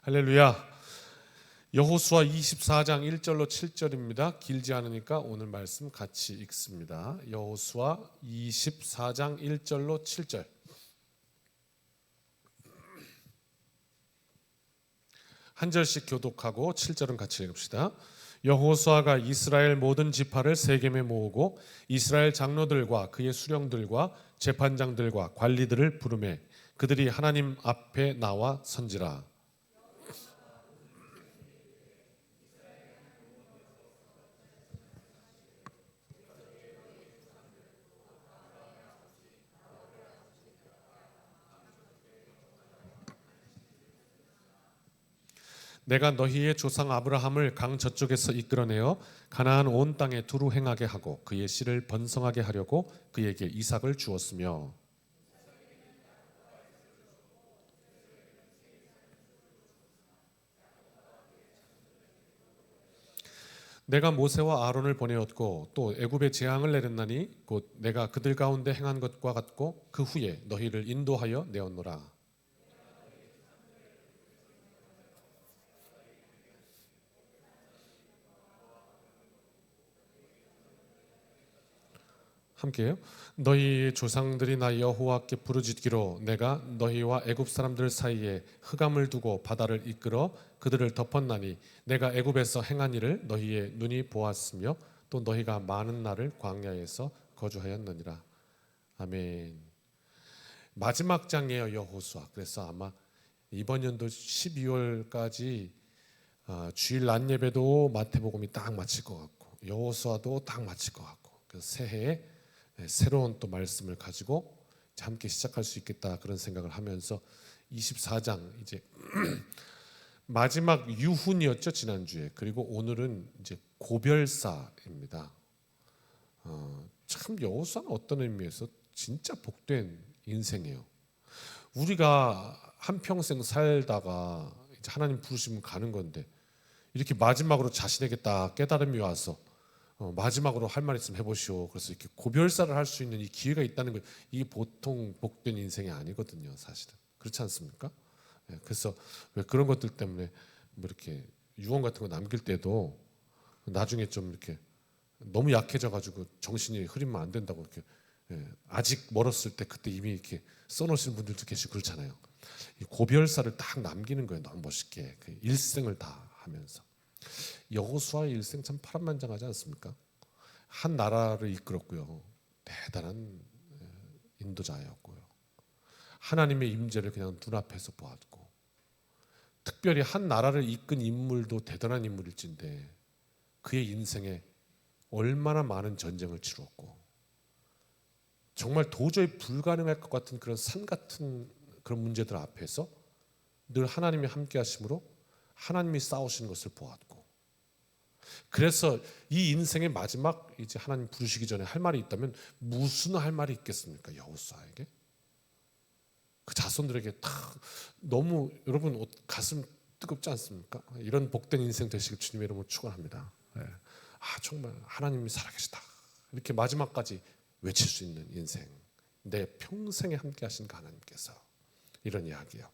할렐루야. 여호수아 24장 1절로 7절입니다. 길지 않으니까 오늘 말씀 같이 읽습니다. 여호수아 24장 1절로 7절. 한 절씩 교독하고 7절은 같이 읽읍시다. 여호수아가 이스라엘 모든 지파를 세겜에 모으고 이스라엘 장로들과 그의 수령들과 재판장들과 관리들을 부르매 그들이 하나님 앞에 나와 선지라. 내가 너희의 조상 아브라함을 강 저쪽에서 이끌어내어 가나안 온 땅에 두루 행하게 하고 그의 씨를 번성하게 하려고 그에게 이삭을 주었으며 내가 모세와 아론을 보내었고 또 애굽에 재앙을 내렸나니 곧 내가 그들 가운데 행한 것과 같고 그 후에 너희를 인도하여 내었노라. 함께요. 너희 조상들이 나 여호와께 부르짖기로 내가 너희와 애굽 사람들 사이에 흑암을 두고 바다를 이끌어 그들을 덮었나니 내가 애굽에서 행한 일을 너희의 눈이 보았으며 또 너희가 많은 날을 광야에서 거주하였느니라. 아멘. 마지막 장이에요, 여호수아. 그래서 아마 이번 연도 12월까지 주일 낮 예배도 마태복음이 딱 마칠 것 같고 여호수아도 딱 마칠 것 같고 그래서 새해에 새로운 또 말씀을 가지고 함께 시작할 수 있겠다 그런 생각을 하면서 24장 이제 마지막 유훈이었죠 지난주에. 그리고 오늘은 이제 고별사입니다. 참 여호수아는 어떤 의미에서 진짜 복된 인생이에요. 우리가 한평생 살다가 이제 하나님 부르시면 가는 건데 이렇게 마지막으로 자신에게 딱 깨달음이 와서 마지막으로 할 말 있으면 해보시오. 그래서 이렇게 고별사를 할 수 있는 이 기회가 있다는 거, 이게 보통 복된 인생이 아니거든요, 사실은. 그렇지 않습니까? 그래서 왜 그런 것들 때문에 뭐 이렇게 유언 같은 거 남길 때도 나중에 좀 이렇게 너무 약해져가지고 정신이 흐리면 안 된다고 이렇게 아직 멀었을 때 그때 이미 이렇게 써놓으시는 분들도 계시고 그렇잖아요. 이 고별사를 딱 남기는 거예요, 너무 멋있게. 그 일생을 다 하면서. 여호수아의 일생 참 파란만장하지 않습니까? 한 나라를 이끌었고요. 대단한 인도자였고요. 하나님의 임재를 그냥 눈앞에서 보았고 특별히 한 나라를 이끈 인물도 대단한 인물일진데 그의 인생에 얼마나 많은 전쟁을 치루었고 정말 도저히 불가능할 것 같은 그런 산 같은 그런 문제들 앞에서 늘 하나님이 함께 하심으로 하나님이 싸우시는 것을 보았고 그래서 이 인생의 마지막 이제 하나님 부르시기 전에 할 말이 있다면 무슨 할 말이 있겠습니까? 여호수아에게 그 자손들에게 다 너무 여러분 가슴 뜨겁지 않습니까? 이런 복된 인생 되시길 주님의 이름으로 축원합니다. 정말 하나님이 살아계시다 이렇게 마지막까지 외칠 수 있는 인생, 내 평생에 함께 하신 하나님께서 이런 이야기예요.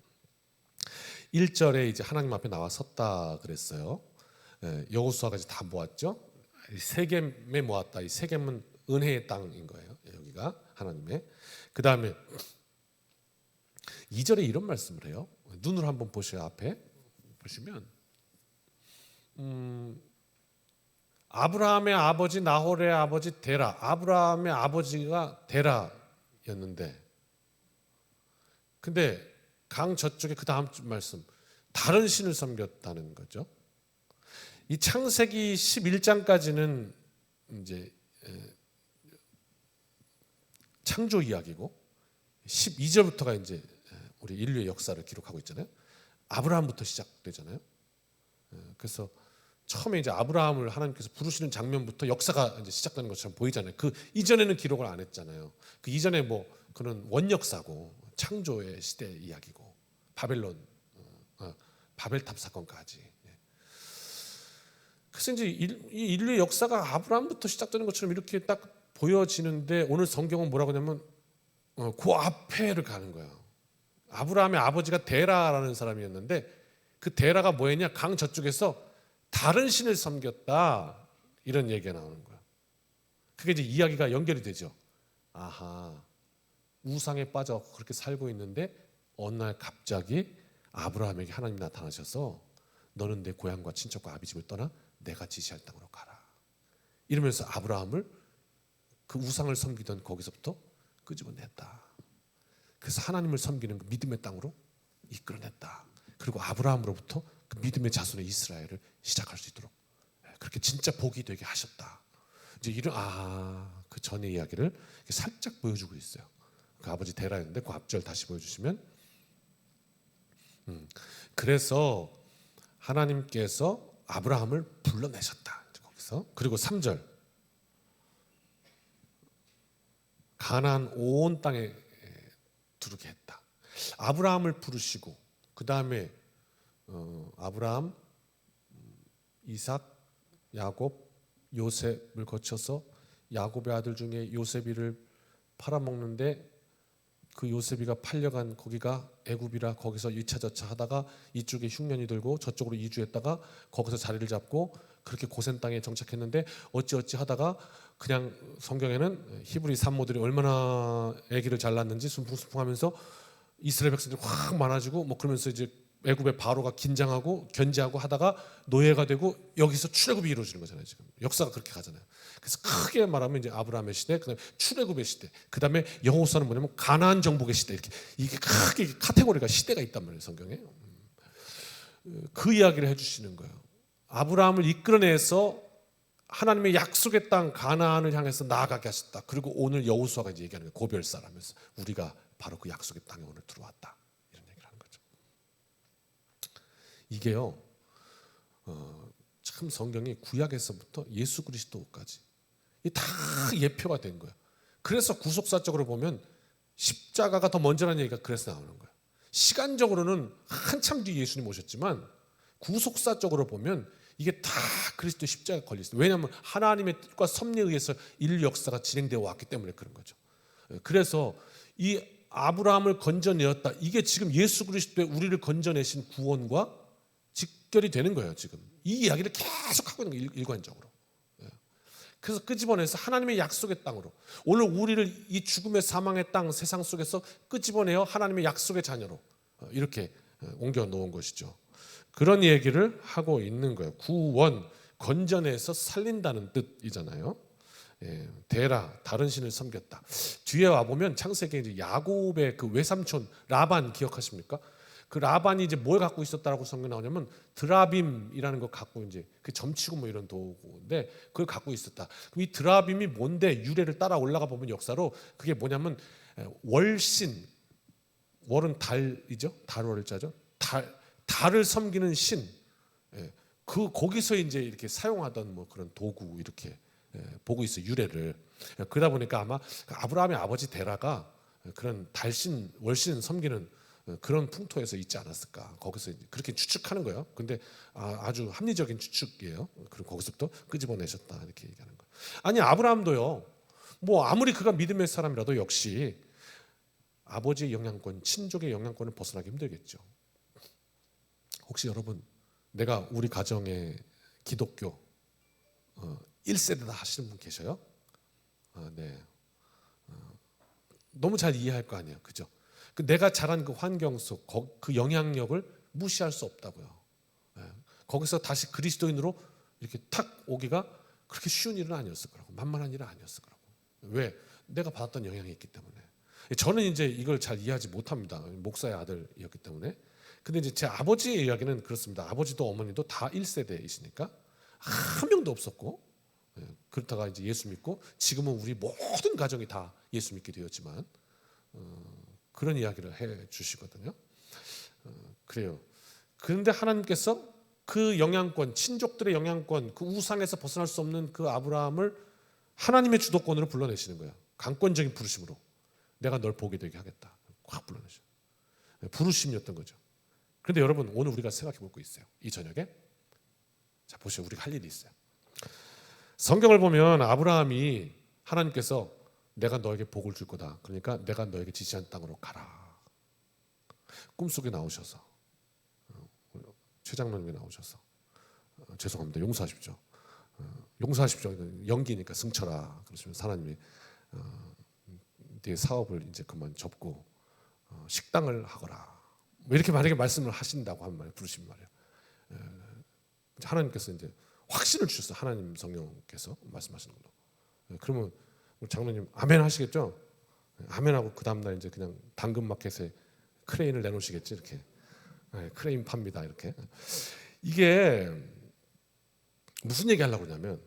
1절에 이제 하나님 앞에 나와 섰다 그랬어요. 여호수아까지 다 모았죠. 세겜에 모았다. 이 세겜은 은혜의 땅인 거예요. 여기가 하나님의. 그 다음에 2절에 이런 말씀을 해요. 눈으로 한번 보셔요. 앞에 보시면 아브라함의 아버지 나홀의 아버지 데라. 아브라함의 아버지가 데라였는데 근데 강 저쪽에 그 다음 말씀 다른 신을 섬겼다는 거죠. 이 창세기 11장까지는 이제 창조 이야기고 12절부터가 이제 우리 인류의 역사를 기록하고 있잖아요. 아브라함부터 시작되잖아요. 그래서 처음에 이제 아브라함을 하나님께서 부르시는 장면부터 역사가 이제 시작되는 것처럼 보이잖아요. 그 이전에는 기록을 안 했잖아요. 그 이전에 뭐 그런 원역사고 창조의 시대 이야기고 바벨탑 사건까지. 그래서 이제 이 인류의 역사가 아브라함부터 시작되는 것처럼 이렇게 딱 보여지는데 오늘 성경은 뭐라고 하냐면 그 앞에를 가는 거예요. 아브라함의 아버지가 데라라는 사람이었는데 그 데라가 뭐였냐? 강 저쪽에서 다른 신을 섬겼다, 이런 얘기가 나오는 거야. 그게 이제 이야기가 연결이 되죠. 아하, 우상에 빠져 그렇게 살고 있는데 어느 날 갑자기 아브라함에게 하나님이 나타나셔서 너는 내 고향과 친척과 아비 집을 떠나 내가 지시할 땅으로 가라, 이러면서 아브라함을 그 우상을 섬기던 거기서부터 끄집어냈다. 그래서 하나님을 섬기는 그 믿음의 땅으로 이끌어냈다. 그리고 아브라함으로부터 그 믿음의 자손의 이스라엘을 시작할 수 있도록 그렇게 진짜 복이 되게 하셨다. 이제 이런 그 전의 이야기를 살짝 보여주고 있어요. 그 아버지 데라였는데 그 앞절 다시 보여주시면, 그래서 하나님께서 아브라함을 불러내셨다. 거기서 그리고 3절 가나안 온 땅에 두르게 했다. 아브라함을 부르시고 그 다음에 아브라함, 이삭, 야곱, 요셉을 거쳐서 야곱의 아들 중에 요셉이를 팔아먹는데 그 요셉이가 팔려간 거기가 애굽이라 거기서 이차저차 하다가 이쪽에 흉년이 들고 저쪽으로 이주했다가 거기서 자리를 잡고 그렇게 고센 땅에 정착했는데 어찌어찌 하다가 그냥 성경에는 히브리 산모들이 얼마나 아기를 잘 낳는지 순풍순풍하면서 이스라엘 백성들이 확 많아지고 뭐 그러면서 이제 애굽의 바로가 긴장하고 견제하고 하다가 노예가 되고 여기서 출애굽이 이루어지는 거잖아요. 지금 역사가 그렇게 가잖아요. 그래서 크게 말하면 이제 아브라함의 시대, 그다음에 출애굽의 시대, 그다음에 여호수아는 뭐냐면 가나안 정복의 시대, 이렇게 이게 크게 카테고리가 시대가 있단 말이에요. 성경에 그 이야기를 해주시는 거예요. 아브라함을 이끌어내서 하나님의 약속의 땅 가나안을 향해서 나아가게 하셨다. 그리고 오늘 여호수아가 이제 얘기하는 거예요. 고별사라면서 우리가 바로 그 약속의 땅에 오늘 들어왔다, 이런 얘기를 하는 거죠. 이게요, 참 성경이 구약에서부터 예수 그리스도까지 다 예표가 된 거예요. 그래서 구속사적으로 보면 십자가가 더 먼저라는 얘기가 그래서 나오는 거예요. 시간적으로는 한참 뒤에 예수님 오셨지만 구속사적으로 보면 이게 다 그리스도 십자가에 걸려 있어요. 왜냐하면 하나님의 뜻과 섭리에 의해서 인류 역사가 진행되어 왔기 때문에 그런 거죠. 그래서 이 아브라함을 건져내었다, 이게 지금 예수 그리스도의 우리를 건져내신 구원과 직결이 되는 거예요. 지금 이 이야기를 계속 하고 있는 거예요. 일관적으로. 그래서 끄집어내서 하나님의 약속의 땅으로, 오늘 우리를 이 죽음의 사망의 땅 세상 속에서 끄집어내어 하나님의 약속의 자녀로 이렇게 옮겨 놓은 것이죠. 그런 얘기를 하고 있는 거예요. 구원, 건져내서 살린다는 뜻이잖아요. 데라, 다른 신을 섬겼다. 뒤에 와 보면 창세기에 이제 야곱의 그 외삼촌 라반 기억하십니까? 그 라반이 이제 뭘 갖고 있었다라고 성경 나오냐면 드라빔이라는 거 갖고 이제 그 점치고 뭐 이런 도구인데 그걸 갖고 있었다. 그럼 이 드라빔이 뭔데 유래를 따라 올라가 보면 역사로 그게 뭐냐면 월신, 월은 달이죠. 달월자죠. 달을 섬기는 신. 그 거기서 이제 이렇게 사용하던 뭐 그런 도구 이렇게 보고 있어요. 유래를. 그러다 보니까 아마 아브라함의 아버지 데라가 그런 달신, 월신 섬기는 그런 풍토에서 있지 않았을까. 거기서 그렇게 추측하는 거예요. 근데 아주 합리적인 추측이에요. 그리고 거기서부터 끄집어내셨다, 이렇게 얘기하는 거예요. 아니 아브라함도요, 뭐 아무리 그가 믿음의 사람이라도 역시 아버지의 영향권, 친족의 영향권을 벗어나기 힘들겠죠. 혹시 여러분, 내가 우리 가정에 기독교 1세대다 하시는 분 계셔요? 네. 너무 잘 이해할 거 아니에요, 그죠? 내가 자란 그 환경 속 그 영향력을 무시할 수 없다고요. 거기서 다시 그리스도인으로 이렇게 탁 오기가 그렇게 쉬운 일은 아니었을 거라고, 만만한 일은 아니었을 거라고. 왜? 내가 받았던 영향이 있기 때문에. 저는 이제 이걸 잘 이해하지 못합니다. 목사의 아들이었기 때문에. 근데 이제 제 아버지의 이야기는 그렇습니다. 아버지도 어머니도 다 1세대이시니까 한 명도 없었고, 그렇다가 이제 예수 믿고 지금은 우리 모든 가정이 다 예수 믿게 되었지만 그런 이야기를 해 주시거든요. 그래요. 그런데 하나님께서 그 영향권, 친족들의 영향권, 그 우상에서 벗어날 수 없는 그 아브라함을 하나님의 주도권으로 불러내시는 거예요. 강권적인 부르심으로 내가 널 보게 되게 하겠다. 확 불러내셔. 부르심이었던 거죠. 그런데 여러분, 오늘 우리가 생각해 볼 거 있어요. 이 저녁에 자 보시죠. 우리가 할 일이 있어요. 성경을 보면 아브라함이 하나님께서 내가 너에게 복을 줄 거다, 그러니까 내가 너에게 지시한 땅으로 가라, 꿈속에 나오셔서 최 장로님이 나오셔서 죄송합니다. 용서하십시오. 용서하십시오. 연기니까 승철아 그러시면 하나님이 네 사업을 이제 그만 접고 식당을 하거라. 뭐 이렇게 만약에 말씀을 하신다고 한 말에 부르신 말이에요. 하나님께서 이제 확신을 주셨어요. 하나님 성령께서 말씀하시는 걸로. 그러면 장로님 아멘 하시겠죠? 아멘하고 그 다음날 이제 그냥 당근마켓에 크레인을 내놓으시겠지 이렇게. 크레인 팝니다 이렇게. 이게 무슨 얘기 하려고 그러냐면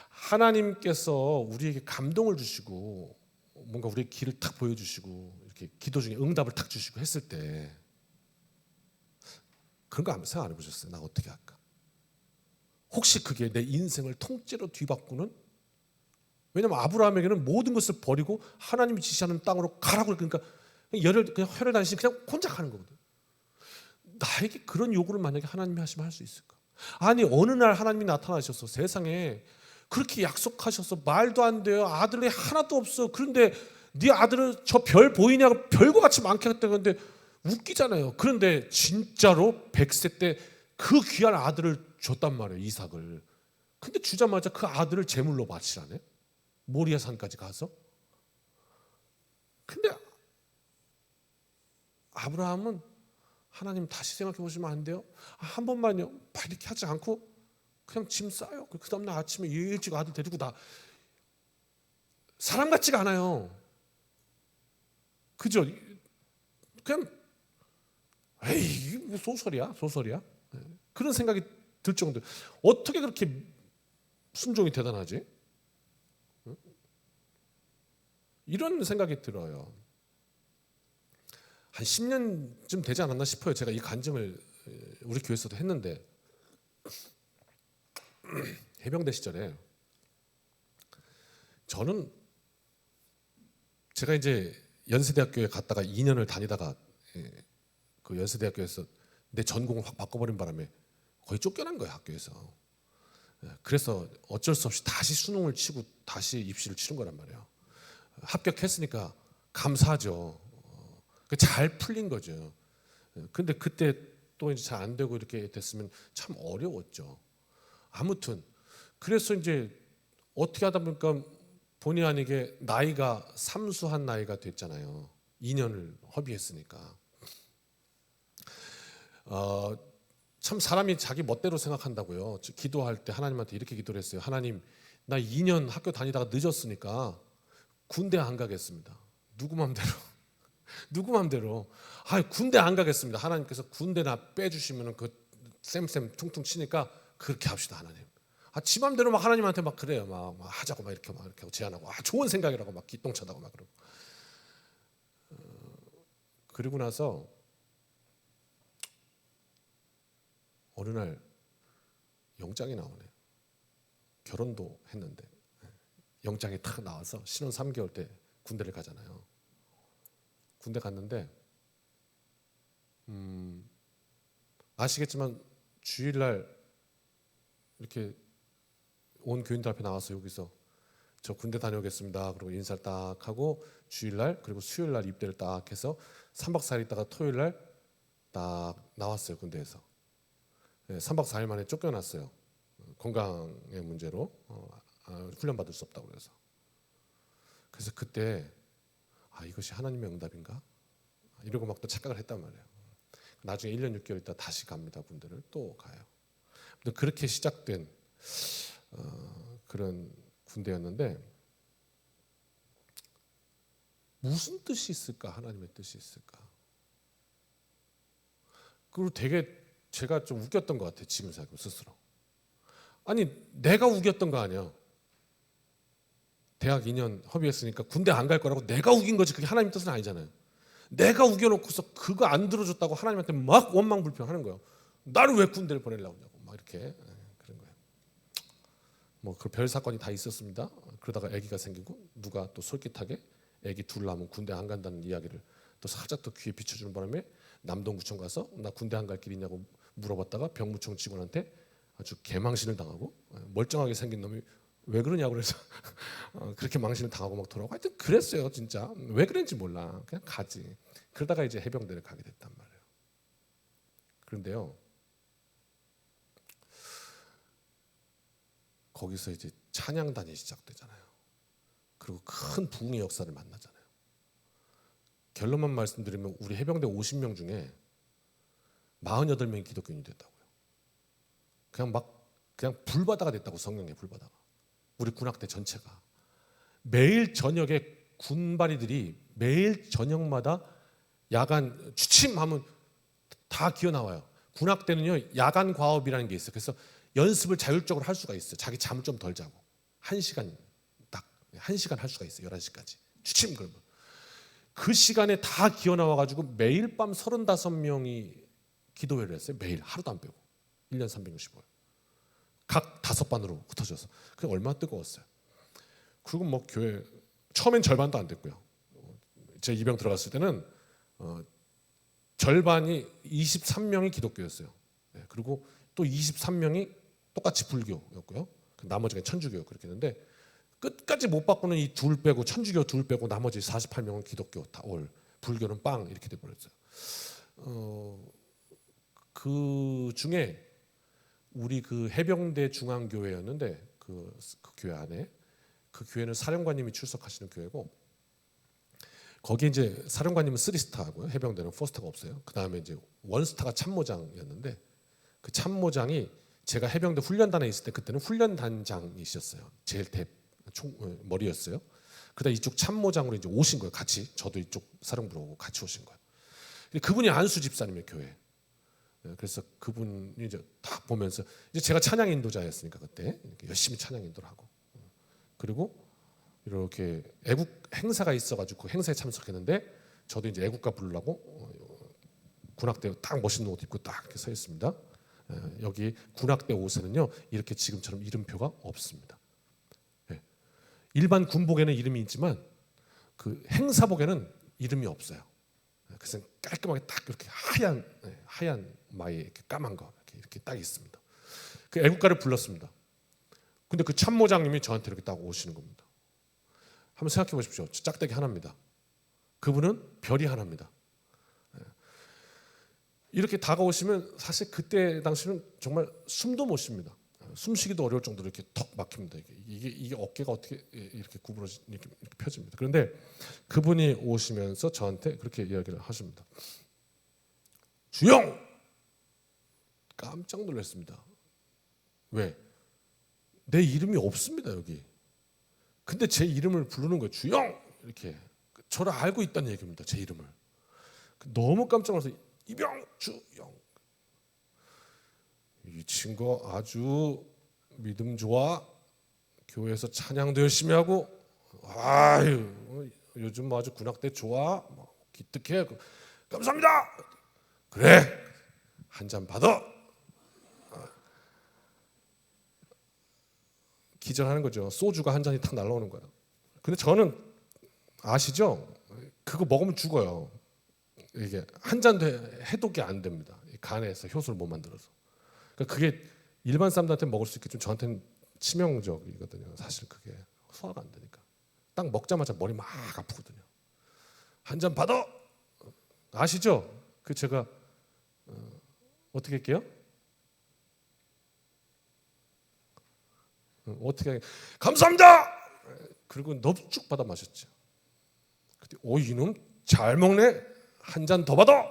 하나님께서 우리에게 감동을 주시고 뭔가 우리의 길을 탁 보여주시고 이렇게 기도 중에 응답을 탁 주시고 했을 때 그런 거 생각 안 해보셨어요? 나 어떻게 할까? 혹시 그게 내 인생을 통째로 뒤바꾸는? 왜냐하면 아브라함에게는 모든 것을 버리고 하나님이 지시하는 땅으로 가라고 그러니까 그냥 혈혈 단신 그냥 혼자 가는 거거든. 나에게 그런 요구를 만약에 하나님이 하시면 할 수 있을까? 아니 어느 날 하나님이 나타나셔서 세상에 그렇게 약속하셔서 말도 안 돼요. 아들이 하나도 없어. 그런데 네 아들은 저 별 보이냐고 별과 같이 많겠다. 그런데 웃기잖아요. 그런데 진짜로 100세 때 그 귀한 아들을 줬단 말이에요. 이삭을. 근데 주자마자 그 아들을 제물로 바치라네. 모리아 산까지 가서. 근데 아브라함은 하나님 다시 생각해 보시면 안 돼요? 한 번만요. 이렇게 하지 않고 그냥 짐 싸요. 그 다음날 아침에 일찍 아들 데리고 나. 사람 같지가 않아요. 그죠? 그냥 에이 이게 뭐 소설이야. 그런 생각이 들 정도. 어떻게 그렇게 순종이 대단하지? 이런 생각이 들어요. 한 10년쯤 되지 않았나 싶어요. 제가 이 간증을 우리 교회에서도 했는데 해병대 시절에 저는 제가 이제 연세대학교에 갔다가 2년을 다니다가 그 연세대학교에서 내 전공을 확 바꿔버린 바람에 거의 쫓겨난 거예요, 학교에서. 그래서 어쩔 수 없이 다시 수능을 치고 다시 입시를 치른 거란 말이에요. 합격했으니까 감사하죠. 잘 풀린 거죠. 근데 그때 또 이제 잘 안 되고 이렇게 됐으면 참 어려웠죠. 아무튼 그래서 이제 어떻게 하다 보니까 본의 아니게 나이가 삼수한 나이가 됐잖아요. 2년을 허비했으니까. 참 사람이 자기 멋대로 생각한다고요. 기도할 때 하나님한테 이렇게 기도를 했어요. 하나님, 나 2년 학교 다니다가 늦었으니까 군대 안 가겠습니다. 누구 맘대로. 누구 맘대로. 군대 안 가겠습니다. 하나님께서 군대나 빼주시면 그 쌤 퉁퉁 치니까 그렇게 합시다 하나님. 지 맘대로 막 하나님한테 막 그래요. 막 하자고 막 이렇게 하고 제안하고 좋은 생각이라고 막 기똥차다고 막 그러고. 그리고 나서 어느 날 영장이 나오네요. 결혼도 했는데 영장이 딱 나와서 신혼 3개월 때 군대를 가잖아요. 군대 갔는데 아시겠지만 주일날 이렇게 온 교인들 앞에 나와서 여기서 저 군대 다녀오겠습니다. 그리고 인사를 딱 하고 주일날 그리고 수요일날 입대를 딱 해서 3박 4일 있다가 토요일날 딱 나왔어요. 군대에서. 3박 4일 만에 쫓겨났어요. 건강의 문제로 훈련받을 수 없다고 그래서. 그래서 그때 이것이 하나님의 응답인가? 이러고 막 또 착각을 했단 말이에요. 나중에 1년 6개월 있다 다시 갑니다. 군대를 또 가요. 그렇게 시작된 그런 군대였는데 무슨 뜻이 있을까? 하나님의 뜻이 있을까? 그리고 되게 제가 좀 웃겼던 것 같아요. 지금 생각하면 스스로. 아니 내가 우겼던 거 아니야. 대학 2년 허비했으니까 군대 안 갈 거라고 내가 우긴 거지. 그게 하나님 뜻은 아니잖아요. 내가 우겨놓고서 그거 안 들어줬다고 하나님한테 막 원망불평하는 거예요. 나를 왜 군대를 보내려고 하냐고 막 이렇게 그런 거예요. 뭐 그 별 사건이 다 있었습니다. 그러다가 아기가 생기고 누가 또 솔깃하게 아기 둘 낳으면 군대 안 간다는 이야기를 또 살짝 또 귀에 비춰주는 바람에 남동구청 가서 나 군대 안 갈 길이냐고 물어봤다가 병무청 직원한테 아주 개망신을 당하고 멀쩡하게 생긴 놈이 왜 그러냐고 그래서 그렇게 망신을 당하고 막 돌아오고 하여튼 그랬어요. 진짜 왜 그랬는지 몰라. 그냥 가지. 그러다가 이제 해병대를 가게 됐단 말이에요. 그런데요 거기서 이제 찬양단이 시작되잖아요. 그리고 큰 부흥의 역사를 만나잖아요. 결론만 말씀드리면 우리 해병대 50명 중에 48명이 기독교인이 됐다고요. 그냥 불바다가 됐다고. 성령의 불바다가. 우리 군악대 전체가. 매일 저녁에 군바리들이 매일 저녁마다 야간 취침하면 다 기어 나와요. 군악대는요 야간 과업이라는 게 있어요. 그래서 연습을 자율적으로 할 수가 있어요. 자기 잠을 좀 덜 자고 1시간 딱 1시간 할 수가 있어요. 11시까지 취침. 그러면 그 시간에 다 기어 나와가지고 매일 밤 35명이 기도회를 했어요. 매일 하루도 안 빼고 1년 365일 각 5반으로 흩어져서. 그게 얼마나 뜨거웠어요. 그리고 뭐 교회 처음엔 절반도 안 됐고요. 제 입영 들어갔을 때는 절반이 23명이 기독교였어요. 그리고 또 23명이 똑같이 불교였고요. 나머지가 천주교 그렇게 했는데 끝까지 못 바꾸는 이 둘 빼고 천주교 둘 빼고 나머지 48명은 기독교 다 올. 불교는 빵 이렇게 돼 버렸어요. 그 중에 우리 그 해병대 중앙교회였는데 그 교회 안에 그 교회는 사령관님이 출석하시는 교회고 거기 이제 사령관님은 3스타고요. 해병대는 4스타가 없어요. 그 다음에 이제 1스타가 참모장이었는데 그 참모장이 제가 해병대 훈련단에 있을 때 그때는 훈련단장이셨어요. 제일 머리였어요. 그러다 이쪽 참모장으로 이제 오신 거예요. 같이 저도 이쪽 사령부로 오고 같이 오신 거예요. 그분이 안수 집사님의 교회. 그래서 그분이 이제 딱 보면서 이제 제가 찬양 인도자였으니까 그때 열심히 찬양 인도를 하고 그리고 이렇게 애국 행사가 있어가지고 그 행사에 참석했는데 저도 이제 애국가 부르려고 군악대 딱 멋있는 옷 입고 딱 이렇게 서 있습니다. 여기 군악대 옷에는요 이렇게 지금처럼 이름표가 없습니다. 일반 군복에는 이름이 있지만 그 행사복에는 이름이 없어요. 그래서 깔끔하게 딱 이렇게 하얀 마에 이렇게 까만 거 이렇게 딱 있습니다. 그 애국가를 불렀습니다. 근데 그 참모장님이 저한테 이렇게 딱 오시는 겁니다. 한번 생각해 보십시오. 짝대기 하나입니다. 그분은 별이 하나입니다. 이렇게 다가오시면 사실 그때 당시는 정말 숨도 못 쉽니다. 숨쉬기도 어려울 정도로 이렇게 턱 막힙니다. 이게 어깨가 어떻게 이렇게 구부러지 이렇게 펴집니다. 그런데 그분이 오시면서 저한테 그렇게 이야기를 하십니다. 주영! 깜짝 놀랐습니다. 왜? 내 이름이 없습니다 여기. 근데 제 이름을 부르는 거예요. 주영! 이렇게 저를 알고 있다는 얘기입니다. 제 이름을. 너무 깜짝 놀라서 이병주영. 이 친구 아주 믿음 좋아. 교회에서 찬양도 열심히 하고 아유 요즘 아주 군악대 좋아. 기특해. 감사합니다. 그래 한 잔 받아. 기절하는 거죠. 소주가 한 잔이 탁 날라오는 거예요. 근데 저는 아시죠? 그거 먹으면 죽어요. 이게 한 잔도 해독이 안 됩니다. 간에서 효소를 못 만들어서. 그러니까 그게 일반 사람들한테 먹을 수 있겠지만 저한테는 치명적이거든요. 사실 그게 소화가 안 되니까. 딱 먹자마자 머리 막 아프거든요. 한 잔 받아. 아시죠? 그 제가 어떻게 할게요? 어떻게 감사합니다. 그리고 넙죽 받아 마셨죠. 그때 이놈 잘 먹네. 한 잔 더 받아.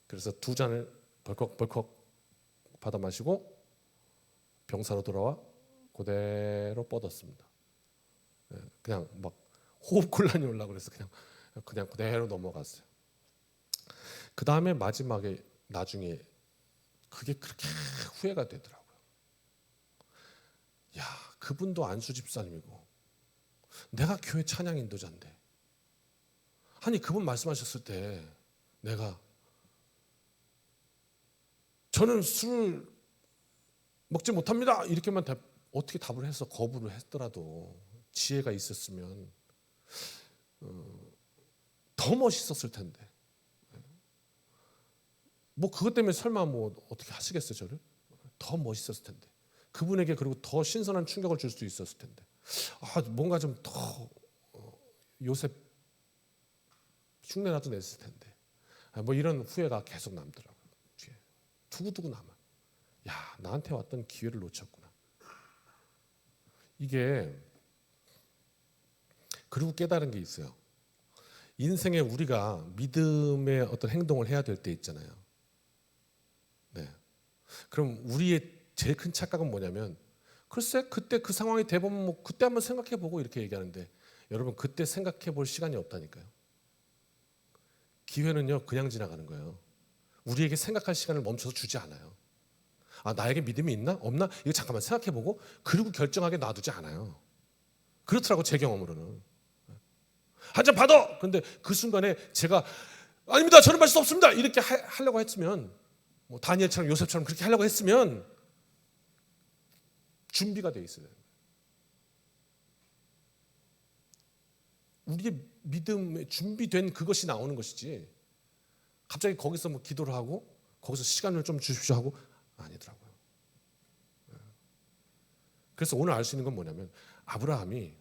그래서 2잔을 벌컥벌컥 받아 마시고 병사로 돌아와 그대로 뻗었습니다. 그냥 막 호흡 곤란이 올라 그래서 그냥 그대로 넘어갔어요. 그 다음에 마지막에 나중에 그게 그렇게 후회가 되더라고요. 야, 그분도 안수 집사님이고 내가 교회 찬양 인도자인데 아니 그분 말씀하셨을 때 내가 저는 술 먹지 못합니다 이렇게만 어떻게 답을 해서 거부를 했더라도 지혜가 있었으면 더 멋있었을 텐데 뭐 그것 때문에 설마 뭐 어떻게 하시겠어요 저를? 더 멋있었을 텐데 그분에게 그리고 더 신선한 충격을 줄 수 있었을 텐데 뭔가 좀 더 요셉 흉내라도 냈을 텐데 뭐 이런 후회가 계속 남더라고요. 뒤에 두고두고 남아. 야 나한테 왔던 기회를 놓쳤구나. 이게 그리고 깨달은 게 있어요. 인생에 우리가 믿음의 어떤 행동을 해야 될 때 있잖아요. 네. 그럼 우리의 제일 큰 착각은 뭐냐면, 글쎄 그때 그 상황이 돼보면 뭐 그때 한번 생각해보고 이렇게 얘기하는데, 여러분 그때 생각해볼 시간이 없다니까요. 기회는요 그냥 지나가는 거예요. 우리에게 생각할 시간을 멈춰서 주지 않아요. 아, 나에게 믿음이 있나 없나 이거 잠깐만 생각해보고 그리고 결정하게 놔두지 않아요. 그렇더라고, 제 경험으로는. 한 잔 받아! 그런데 그 순간에 제가 아닙니다, 저는 마실 수 없습니다 이렇게 하려고 했으면, 뭐 다니엘처럼 요셉처럼 그렇게 하려고 했으면 준비가 돼 있어야 돼요. 우리의 믿음에 준비된 그것이 나오는 것이지, 갑자기 거기서 뭐 기도를 하고 거기서 시간을 좀 주십시오 하고 아니더라고요. 그래서 오늘 알 수 있는 건 뭐냐면, 아브라함이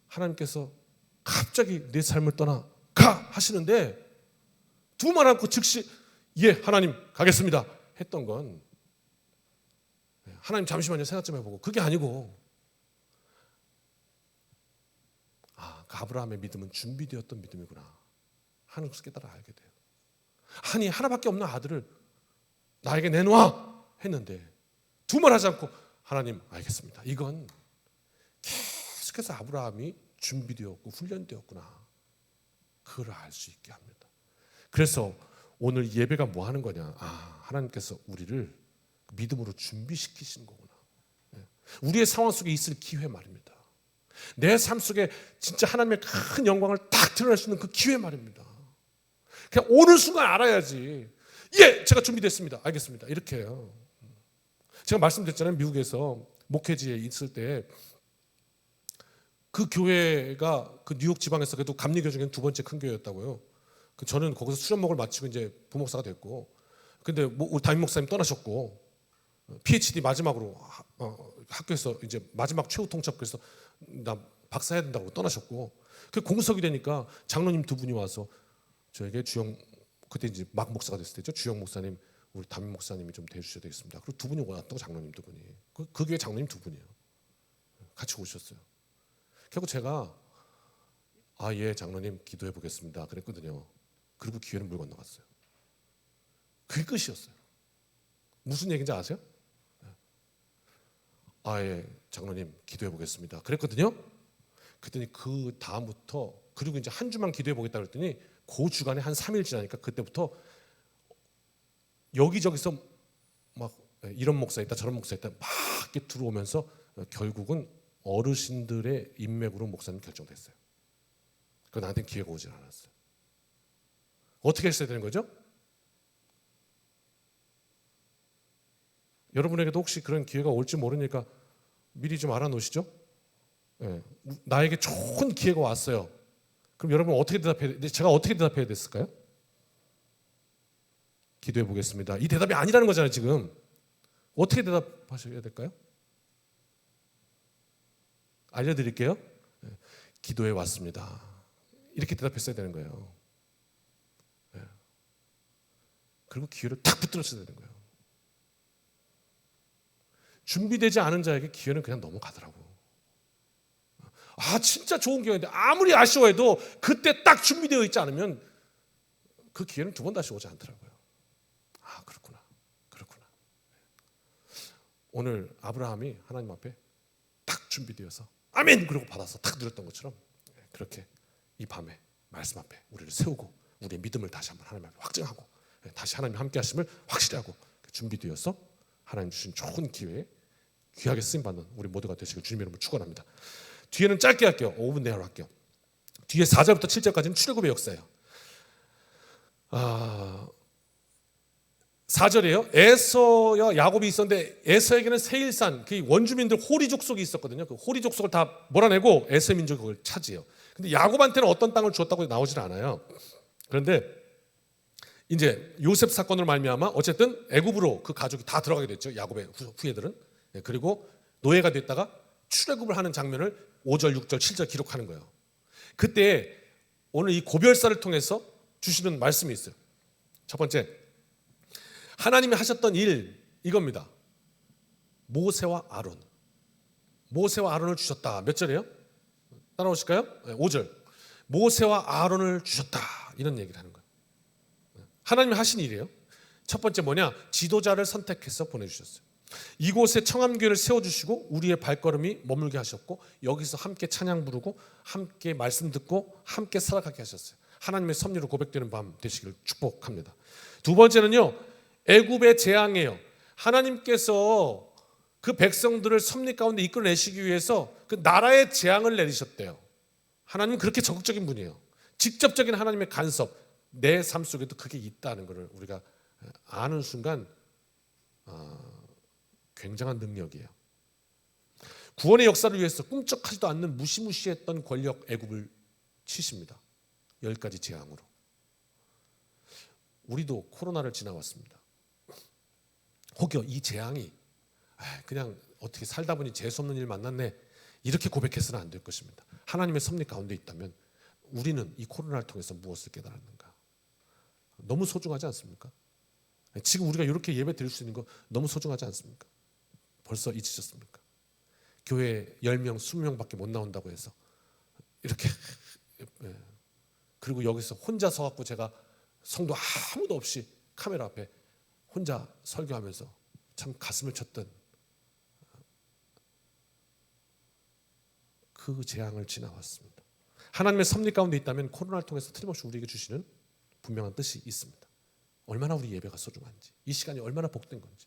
하나님께서 갑자기 내 삶을 떠나 가 하시는데 두 말 않고 즉시 예 하나님 가겠습니다 했던 건, 하나님 잠시만요 생각 좀 해보고, 그게 아니고, 아, 그 아브라함의 믿음은 준비되었던 믿음이구나 하는 것을 깨달아 알게 돼요. 아니, 하나밖에 없는 아들을 나에게 내놓아 했는데 두 말 하지 않고 하나님 알겠습니다. 이건 계속해서 아브라함이 준비되었고 훈련되었구나, 그걸 알 수 있게 합니다. 그래서 오늘 예배가 뭐 하는 거냐, 아, 하나님께서 우리를 믿음으로 준비시키시는 거구나. 우리의 상황 속에 있을 기회 말입니다. 내 삶 속에 진짜 하나님의 큰 영광을 딱 드러낼 수 있는 그 기회 말입니다. 그냥 오늘 순간 알아야지. 예, 제가 준비됐습니다. 알겠습니다. 이렇게 해요. 제가 말씀드렸잖아요. 미국에서 목회지에 있을 때 그 교회가 그 뉴욕 지방에서 그래도 감리교 중에 두 번째 큰 교회였다고요. 저는 거기서 수련목을 마치고 이제 부목사가 됐고, 근데 우리 담임 목사님 떠나셨고, PhD 마지막으로 학교에서 이제 마지막 최후 통첩, 그래서 나 박사 해야 된다고 떠나셨고, 그 공석이 되니까 장로님 두 분이 와서 저에게 그때 이제 막 목사가 됐을 때죠. 주영 목사님, 우리 담임 목사님이 좀 대주셔야 되겠습니다. 그리고 두 분이 왔다고, 장로님 두 분이. 그 교회 장로님 두 분이에요. 같이 오셨어요. 결국 제가 아, 예, 장로님 기도해 보겠습니다 그랬거든요. 그리고 기회는 물 건너갔어요. 그게 끝이었어요. 무슨 얘기인지 아세요? 아, 예, 장로님 기도해 보겠습니다 그랬거든요. 그랬더니 그 다음부터, 그리고 이제 한 주만 기도해 보겠다 그랬더니 그 주간에 한 3일 지나니까 그때부터 여기저기서 막 이런 목사 있다 저런 목사 있다 막 이렇게 들어오면서 결국은 어르신들의 인맥으로 목사님 결정됐어요. 그 나한테는 기회가 오질 않았어요. 어떻게 했어야 되는 거죠? 여러분에게도 혹시 그런 기회가 올지 모르니까 미리 좀 알아놓으시죠. 네. 나에게 좋은 기회가 왔어요. 그럼 여러분 어떻게 제가 어떻게 대답해야 됐을까요? 기도해 보겠습니다. 이 대답이 아니라는 거잖아요. 지금 어떻게 대답하셔야 될까요? 알려드릴게요. 기도해 왔습니다. 이렇게 대답했어야 되는 거예요. 그리고 기회를 탁 붙들었어야 되는 거예요. 준비되지 않은 자에게 기회는 그냥 넘어가더라고. 아, 진짜 좋은 기회인데 아무리 아쉬워해도 그때 딱 준비되어 있지 않으면 그 기회는 두 번 다시 오지 않더라고요. 아, 그렇구나. 오늘 아브라함이 하나님 앞에 딱 준비되어서 아멘 그러고 받아서 탁 누렸던 것처럼, 그렇게 이 밤에 말씀 앞에 우리를 세우고 우리의 믿음을 다시 한번 하나님 앞에 확증하고 다시 하나님 함께 하심을 확실히 하고 준비되어서 하나님 주신 좋은 기회에 귀하게 쓰임받는 우리 모두가 되시길 주님의 이름으로 축원합니다. 뒤에는 짧게 할게요. 5분 내로 할게요. 뒤에 4절부터 7절까지는 출애굽의 역사예요. 4절이에요. 에서와 야곱이 있었는데 에서에게는 세일산, 그 원주민들 호리 족속이 있었거든요. 그 호리 족속을 다 몰아내고 에서 민족이 그걸 차지해요. 근데 야곱한테는 어떤 땅을 주었다고 나오질 않아요. 그런데 이제 요셉 사건으로 말미암아 어쨌든 애굽으로 그 가족이 다 들어가게 됐죠. 야곱의 후예들은. 그리고 노예가 됐다가 출애굽을 하는 장면을 5절, 6절, 7절 기록하는 거예요. 그때 오늘 이 고별사를 통해서 주시는 말씀이 있어요. 첫 번째, 하나님이 하셨던 일 이겁니다. 모세와 아론. 모세와 아론을 주셨다. 몇 절이에요? 따라오실까요? 5절. 모세와 아론을 주셨다. 이런 얘기를 하는 거예요. 하나님이 하신 일이에요. 첫 번째 뭐냐? 지도자를 선택해서 보내주셨어요. 이곳에 청암교회를 세워주시고 우리의 발걸음이 머물게 하셨고 여기서 함께 찬양 부르고 함께 말씀 듣고 함께 살아가게 하셨어요. 하나님의 섭리로 고백되는 밤 되시기를 축복합니다. 두 번째는요, 애굽의 재앙이에요. 하나님께서 그 백성들을 섭리 가운데 이끌어내시기 위해서 그 나라의 재앙을 내리셨대요. 하나님은 그렇게 적극적인 분이에요. 직접적인 하나님의 간섭, 내 삶 속에도 그게 있다는 것을 우리가 아는 순간 굉장한 능력이에요. 구원의 역사를 위해서 꿈쩍하지도 않는 무시무시했던 권력 애굽을 치십니다. 10가지 재앙으로. 우리도 코로나를 지나왔습니다. 혹여 이 재앙이 그냥 어떻게 살다 보니 재수없는 일 만났네, 이렇게 고백해서는 안 될 것입니다. 하나님의 섭리 가운데 있다면 우리는 이 코로나를 통해서 무엇을 깨달았는가? 너무 소중하지 않습니까? 지금 우리가 이렇게 예배 드릴 수 있는 거 너무 소중하지 않습니까? 벌써 잊으셨습니까? 교회 10명, 20명밖에 못 나온다고 해서 이렇게 그리고 여기서 혼자 서갖고 제가 성도 아무도 없이 카메라 앞에 혼자 설교하면서 참 가슴을 쳤던 그 재앙을 지나왔습니다. 하나님의 섭리 가운데 있다면 코로나를 통해서 틀림없이 우리에게 주시는 분명한 뜻이 있습니다. 얼마나 우리 예배가 소중한지, 이 시간이 얼마나 복된 건지.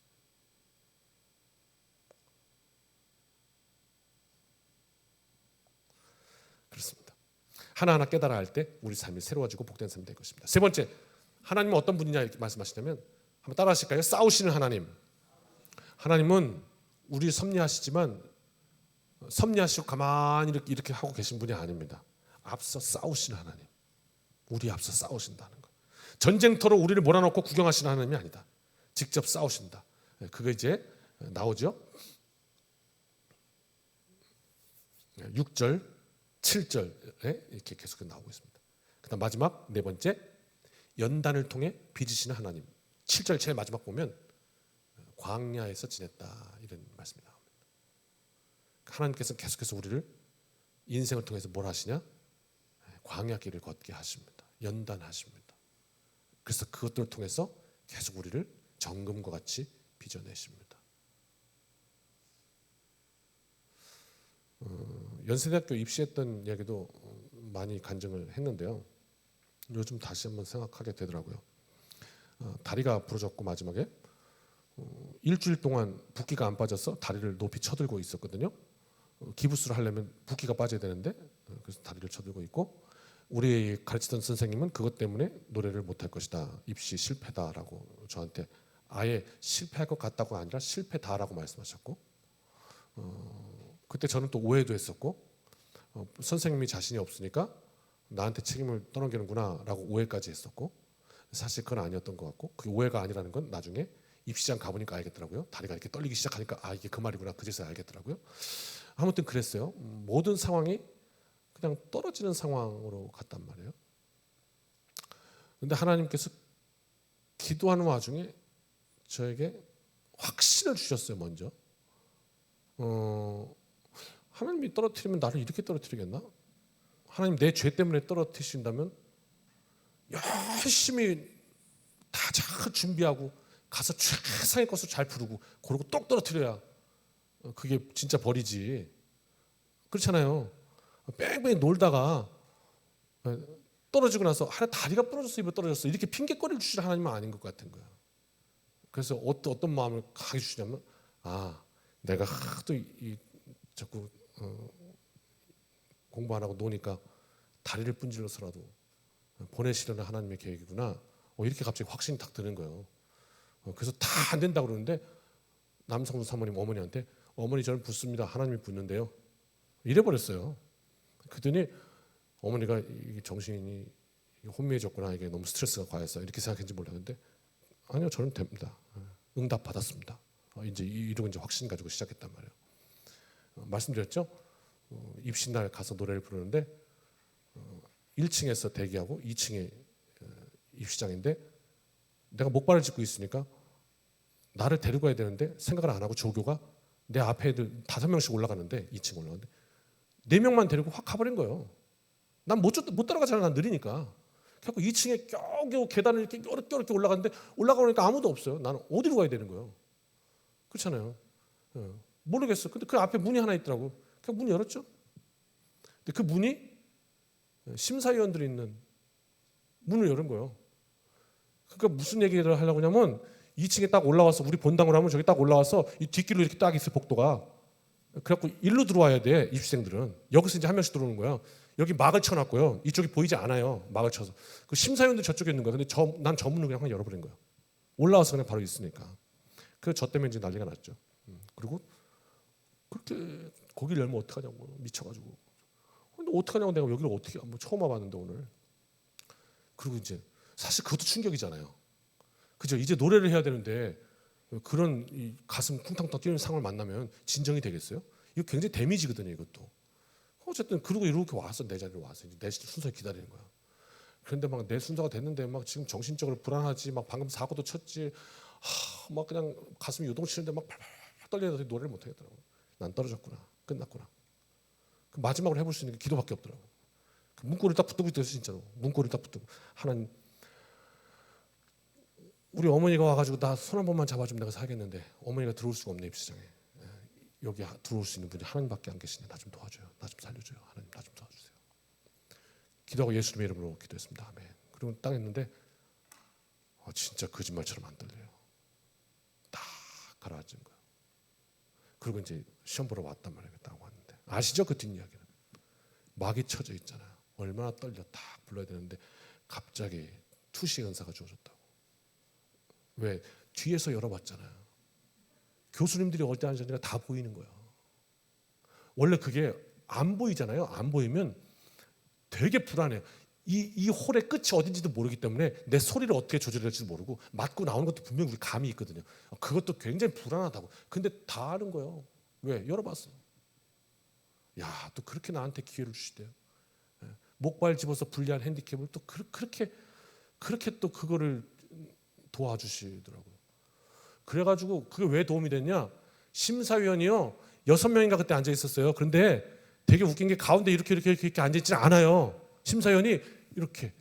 그렇습니다. 하나하나 깨달아 할 때 우리 삶이 새로워지고 복된 삶이 될 것입니다. 세 번째, 하나님은 어떤 분이냐 이렇게 말씀하시냐면 한번 따라 하실까요? 싸우시는 하나님. 하나님은 우리 섭리하시지만 섭리하시고 가만히 이렇게 하고 계신 분이 아닙니다. 앞서 싸우시는 하나님. 우리 앞서 싸우신다는 것. 전쟁터로 우리를 몰아넣고 구경하시는 하나님이 아니다. 직접 싸우신다. 그게 이제 나오죠. 6절, 7절에 이렇게 계속 나오고 있습니다. 그다음 마지막 네 번째, 연단을 통해 빚으시는 하나님. 7절 제일 마지막 보면 광야에서 지냈다 이런 말씀이 나옵니다. 하나님께서 계속해서 우리를 인생을 통해서 뭘 하시냐? 광야길을 걷게 하십니다. 연단하십니다. 그래서 그것들을 통해서 계속 우리를 정금과 같이 빚어내십니다. 연세대학교 입시했던 이야기도 많이 간증을 했는데요. 요즘 다시 한번 생각하게 되더라고요. 다리가 부러졌고 마지막에 일주일 동안 붓기가 안 빠져서 다리를 높이 쳐들고 있었거든요. 기부스를 하려면 붓기가 빠져야 되는데 그래서 다리를 쳐들고 있고, 우리 가르치던 선생님은 그것 때문에 노래를 못할 것이다, 입시 실패다라고 저한테 아예 실패할 것 같다고 아니라 실패다라고 말씀하셨고, 그때 저는 또 오해도 했었고 선생님이 자신이 없으니까 나한테 책임을 떠넘기는구나 라고 오해까지 했었고, 사실 그건 아니었던 것 같고, 그 오해가 아니라는 건 나중에 입시장 가보니까 알겠더라고요. 다리가 이렇게 떨리기 시작하니까 이게 그 말이구나, 그제서야 알겠더라고요. 아무튼 그랬어요. 모든 상황이 그냥 떨어지는 상황으로 갔단 말이에요. 그런데 하나님께서 기도하는 와중에 저에게 확신을 주셨어요. 먼저 하나님이 떨어뜨리면 나를 이렇게 떨어뜨리겠나? 하나님 내 죄 때문에 떨어뜨리신다면 열심히 다 잘 준비하고 가서 최상의 것을 잘 부르고 그러고 똑 떨어뜨려야 그게 진짜 벌이지. 그렇잖아요. 뺑뺑 놀다가 떨어지고 나서 다리가 부러졌어, 입에 떨어졌어 이렇게 핑계거리를 주실 하나님은 아닌 것 같은 거야. 그래서 어떤 마음을 강하게 주시냐면 내가 하도 자꾸 공부 안 하고 노니까 다리를 분질러서라도 보내시려는 하나님의 계획이구나. 이렇게 갑자기 확신이 딱 드는 거예요. 그래서 다 안 된다고 그러는데 남성도 사모님 어머니한테 어머니 저는 붓습니다. 하나님이 붓는데요. 이래버렸어요. 그랬더니 어머니가 정신이 혼미해졌구나, 이게 너무 스트레스가 과해서 이렇게 생각했는지 몰랐는데 아니요 저는 됩니다. 응답 받았습니다. 이제 이러고 이제 확신 가지고 시작했단 말이에요. 말씀드렸죠? 입시날 가서 노래를 부르는데 1층에서 대기하고 2층에 입시장인데 내가 목발을 짚고 있으니까 나를 데리고 가야 되는데 생각을 안 하고 조교가 내 앞에 애들 5명씩 올라가는데 2층 올라가는데 4명만 데리고 확 가버린 거예요. 난 못 따라가잖아. 난 느리니까. 그래서 2층에 겨우겨우 계단을 이렇게 어렵게 올라가는데 올라가니까 아무도 없어요. 나는 어디로 가야 되는 거예요? 그렇잖아요. 모르겠어. 근데 그 앞에 문이 하나 있더라고. 그냥 문 열었죠. 근데 그 문이 심사위원들이 있는 문을 열은 거예요. 그러니까 무슨 얘기를 하려고 하냐면 2층에 딱 올라와서 우리 본당으로 하면 저기 딱 올라와서 이 뒷길로 이렇게 딱 있어요. 복도가. 그래갖고 일로 들어와야 돼. 입시생들은. 여기서 이제 한 명씩 들어오는 거야. 여기 막을 쳐놨고요. 이쪽이 보이지 않아요. 막을 쳐서. 그 심사위원들 저쪽에 있는 거야. 근데 난 저 문을 그냥 확 열어버린 거예요. 올라와서 그냥 바로 있으니까. 그래서 저 때문에 이제 난리가 났죠. 그리고 그렇게 거기를 열면 어떡하냐고 미쳐가지고. 근데 어떡하냐고 내가 여기를 어떻게 뭐 처음 와봤는데 오늘. 그리고 이제 사실 그것도 충격이잖아요. 그죠? 이제 노래를 해야 되는데 그런 이 가슴 쿵탕탕 뛰는 상황을 만나면 진정이 되겠어요? 이거 굉장히 데미지거든요, 이것도. 어쨌든 그러고 이렇게 와서 내 자리로 와서 이제 내 순서 기다리는 거야. 그런데 막 내 순서가 됐는데 막 지금 정신적으로 불안하지, 막 방금 사고도 쳤지, 막 그냥 가슴이 요동치는데 막 팔팔 떨리는데 노래를 못 하겠더라고. 난 떨어졌구나, 끝났구나. 그 마지막으로 해볼 수 있는 게 기도밖에 없더라고. 그 문고리 딱 붙들고 있어요, 진짜로. 문고리 딱 붙들고 하나님. 우리 어머니가 와가지고 나 손 한 번만 잡아주면 내가 살겠는데 어머니가 들어올 수가 없네 입시장에. 여기 들어올 수 있는 분이 하나님밖에 안 계시네. 나 좀 도와줘요. 나 좀 살려줘요. 하나님 나 좀 도와주세요. 기도하고 예수님의 이름으로 기도했습니다. 아멘. 그리고 딱 했는데 진짜 거짓말처럼 안 들려요. 딱 가라앉은 거예요. 그리고 이제 시험 보러 왔단 말이에요. 딱 왔는데 아시죠? 그 뒷이야기는. 막이 쳐져 있잖아요. 얼마나 떨려. 딱 불러야 되는데 갑자기 투시 은사가 주어졌다고. 왜? 뒤에서 열어봤잖아요. 교수님들이 어디 앉았는지가 다 보이는 거예요. 원래 그게 안 보이잖아요. 안 보이면 되게 불안해요. 이 홀의 끝이 어딘지도 모르기 때문에 내 소리를 어떻게 조절해야 될지도 모르고 맞고 나오는 것도 분명히 우리 감이 있거든요. 그것도 굉장히 불안하다고. 근데 다 아는 거예요. 왜? 열어봤어. 야, 또 그렇게 나한테 기회를 주시대요. 목발 집어서 분리한 핸디캡을 또 그렇게 또 그거를 도와주시더라고요. 그래가지고 그게 왜 도움이 됐냐? 심사위원이요 6명인가 그때 앉아 있었어요. 그런데 되게 웃긴 게 가운데 이렇게 앉아 있지 않아요. 심사위원이 이렇게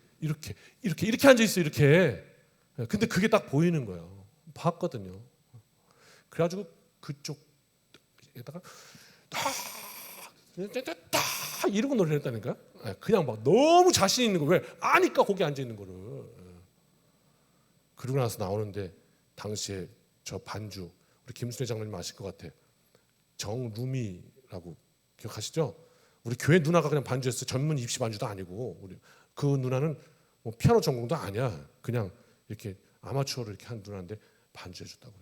앉아 있어요. 이렇게. 근데 그게 딱 보이는 거예요. 봤거든요. 그래가지고 그쪽에다가 딱 이러고 노래를 했다니까. 그냥 막 너무 자신 있는 거. 왜? 아니까 거기 앉아 있는 거를. 그러고 나서 나오는데 당시에 저 반주 우리 김순애 장로님 아실 것 같아. 정루미라고 기억하시죠? 우리 교회 누나가 그냥 반주했어. 전문 입시 반주도 아니고 우리 그 누나는 뭐 피아노 전공도 아니야. 그냥 이렇게 아마추어를 이렇게 한 누나인데 반주해줬다고.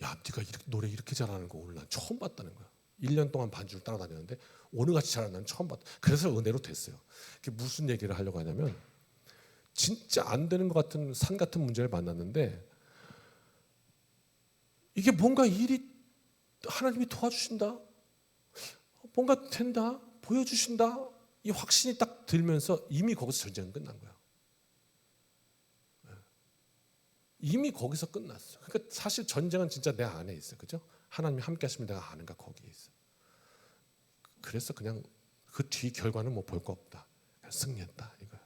야, 네가 노래 이렇게 잘하는 거 오늘 난 처음 봤다는 거야. 1년 동안 반주를 따라다녔는데 오늘같이 잘하는 난 처음 봤다. 그래서 은혜로 됐어요. 그게 무슨 얘기를 하려고 하냐면 진짜 안 되는 것 같은 산 같은 문제를 만났는데 이게 뭔가 일이 하나님이 도와주신다. 뭔가 된다. 보여주신다. 이 확신이 딱 들면서 이미 거기서 전쟁은 끝난 거야. 이미 거기서 끝났어. 그러니까 사실 전쟁은 진짜 내 안에 있어. 그죠? 하나님이 함께 하시면 내가 아는가 거기에 있어. 그래서 그냥 그 뒤 결과는 뭐 볼 거 없다. 그냥 승리했다 이거야.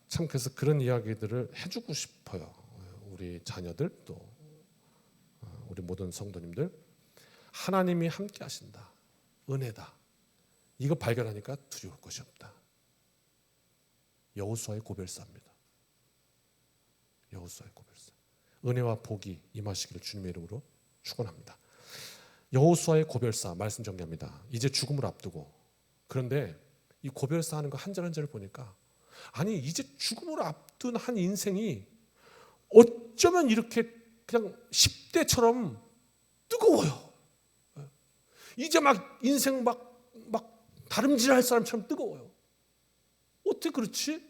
참 그래서 그런 이야기들을 해주고 싶어요. 우리 자녀들 또 우리 모든 성도님들 하나님이 함께 하신다. 은혜다. 이거 발견하니까 두려울 것이 없다. 여호수아의 고별사입니다. 여호수아의 고별사. 은혜와 복이 임하시기를 주님의 이름으로 축원합니다. 여호수아의 고별사 말씀 정리합니다. 이제 죽음을 앞두고 그런데 이 고별사 하는 거 한 절 한 절을 보니까 아니 이제 죽음을 앞둔 한 인생이 어쩌면 이렇게 그냥 10대처럼 뜨거워요. 이제 막 인생 막 다름질할 사람처럼 뜨거워요. 어떻게 그렇지?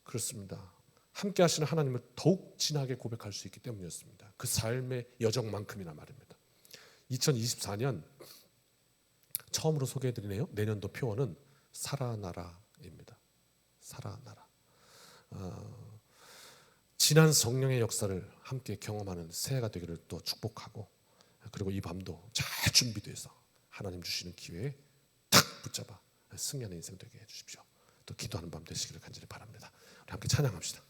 그렇습니다. 함께 하시는 하나님을 더욱 진하게 고백할 수 있기 때문이었습니다. 그 삶의 여정만큼이나 말입니다. 2024년 처음으로 소개해드리네요. 내년도 표어는 살아나라입니다. 살아나라. 지난 성령의 역사를 함께 경험하는 새해가 되기를 또 축복하고, 그리고 이 밤도 잘 준비돼서 하나님 주시는 기회에 탁 붙잡아 승리하는 인생 되게 해주십시오. 또 기도하는 밤 되시기를 간절히 바랍니다. 우리 함께 찬양합시다.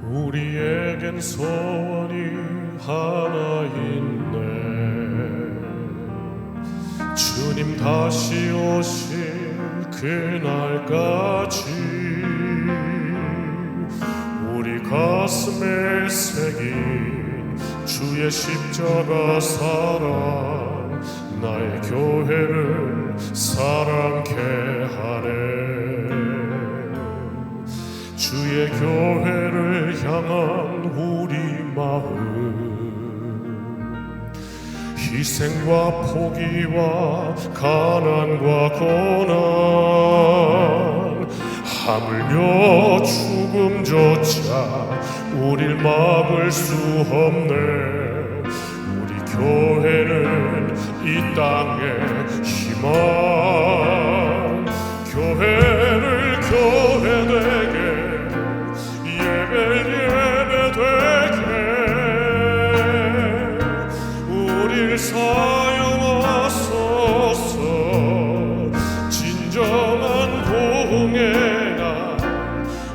우리에겐 소원이 하나 있네. 주님 다시 오실 그날까지 우리 가슴에 새긴 주의 십자가 사랑 나의 교회를 사랑케 하네. 주의 교회를 향한 우리 마음, 희생과 포기와 가난과 고난, 하물며 죽음조차 우릴 막을 수 없네. 우리 교회는 이 땅의 희망, 교회를 교회되게 예배되게 우릴 사용하소서. 진정한 부흥의 날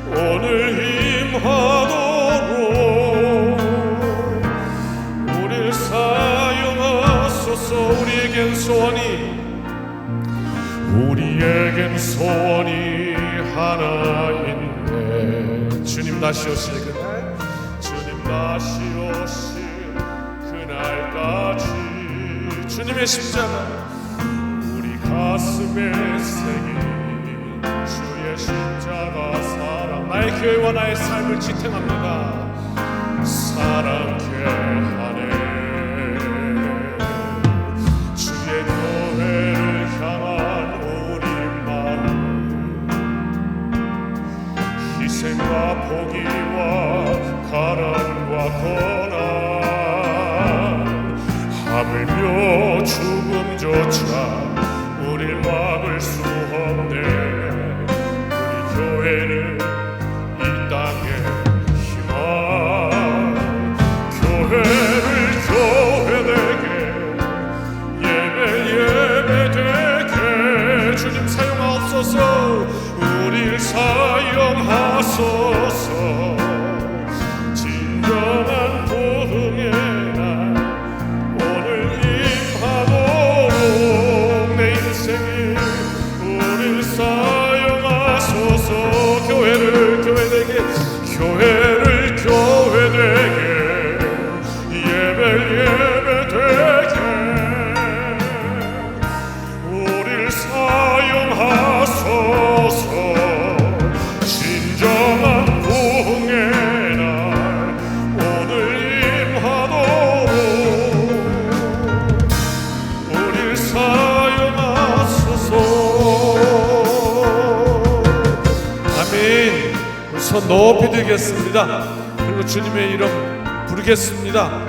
오늘 임하도록 우릴 사용하소서. 우리에겐 소원이 하나 있네. 주님 다시 오실 그날, 주님 다시 오실 그날까지 주님의 십자가 우리 가슴에 새긴 주의 십자가 사랑 나의 교회와 나의 삶을 지탱합니다. 사랑케 하네. 주의 교회를 향한 우리 마음, 희생과 포기와 가난과 고난, 하물며 죽음조차 우릴 막을 수 없네. 우리 교회는 이 땅의 희망, 교회를 교회되게 예배되게 주님 사용하옵소서. 우릴 사용하소서. 진정한 부흥의 날 오늘 임하도록 내 인생이 우릴 사용하소서. 교회를 교회되게 예배되게 우릴 사용하소서. 진정한 부흥의 날 오늘 임하도록 우릴 사용하소서. 아멘. 손 높이 들겠습니다. 그리고 주님의 이름 부르겠습니다.